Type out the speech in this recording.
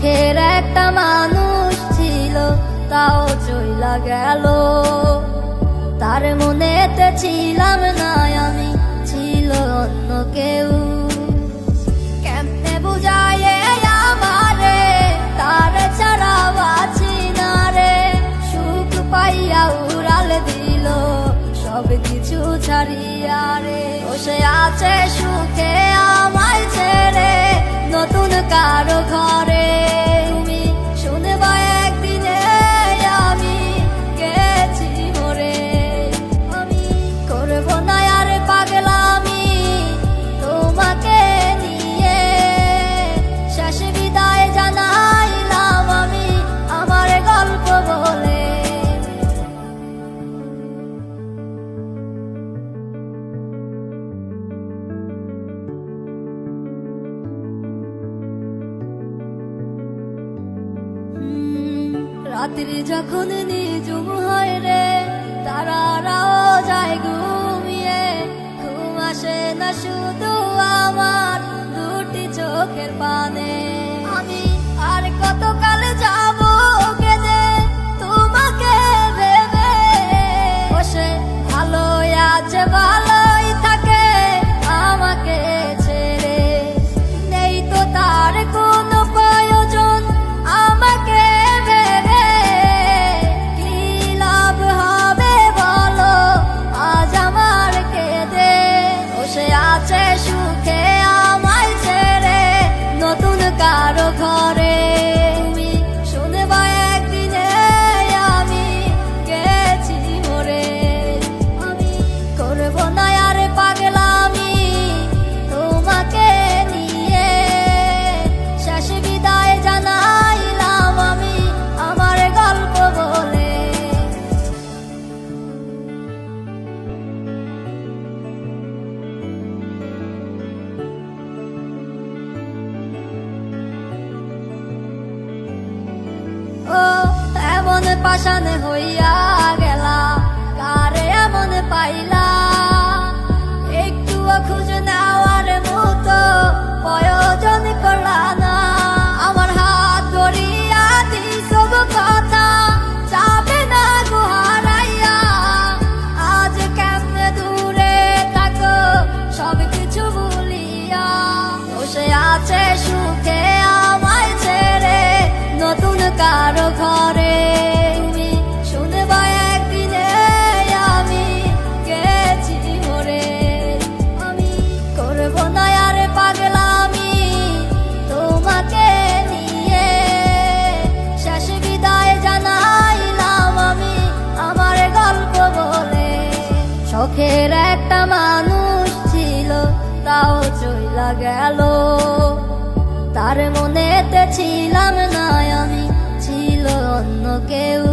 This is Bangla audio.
শখের একটা মানুষ ছিল, তাও চইলা গেল। তার মনেতে ছিলাম না আমি, ছিল অন্য কেউ। কেমনে বুঝায় আমারে, তার ছাড়া বাঁচি না রে। সুখ পাইয়া উড়াল দিল সব কিছু ছাড়িয়া রে। বসে আছে সুখে আমায় ছেড়ে নতুন কারো ঘরে। তুমি শুনবা একদিনে আমি গেছি মরে। আমি করব না আর পাগলামি তোমাকে নিয়ে। শেষ বিদায় জানাইলাম আমি আমার গল্প বলে। রাত্রি যখন নিজুম হয় রে, তারারাও যায় ঘুমিয়ে। ঘুম আসে না শুধু আমার দুটি চোখের পানে। আমি আর কতকাল যাব কেঁদে তোমাকে ভেবে। বসে ভালো আছে ভালোই থাকে আমাকে ছেড়ে। নেই তো তার কোনো প্রয়োজন আমাকে ভেবে। কি লাভ হবে বলো আজ আমার কেঁদে। বসে আছে সুখে আমায় ছেড়ে নতুন কারো ঘরে। তুমি শুনবা একদিনে আমি গেছি মরে। আমি করব না আর পাগলামি তোমাকে নিয়ে। শেষ বিদায় জানাইলাম আমি আমার গল্প বলে। ও এমন পাষাণ হইয়া গেলা, কারে এমন পাইলা। একটুও খুঁজ নেওয়ার মতো প্রয়োজন করলা না। আমার হাত ধরিয়া দিসব কথা যাবে না গো হারাইয়া। আজ কেমনে দূরে থাকো সব কিছু ভুলিয়া। বসে আছে সুখে আমায় ছেড়ে নতুন কারো ঘরে। তুমি শুনবা একদিনে আমি গেছি মরে। আমি করব না আর পাগলামি তোমাকে নিয়ে। শেষ বিদায় জানাইলাম আমি আমার গল্প বলে। শখের একটা মানুষ ছিল, তাও চইলা গেল। তার মনেতে ছিলাম না আমি, ছিল অন্য কেউ।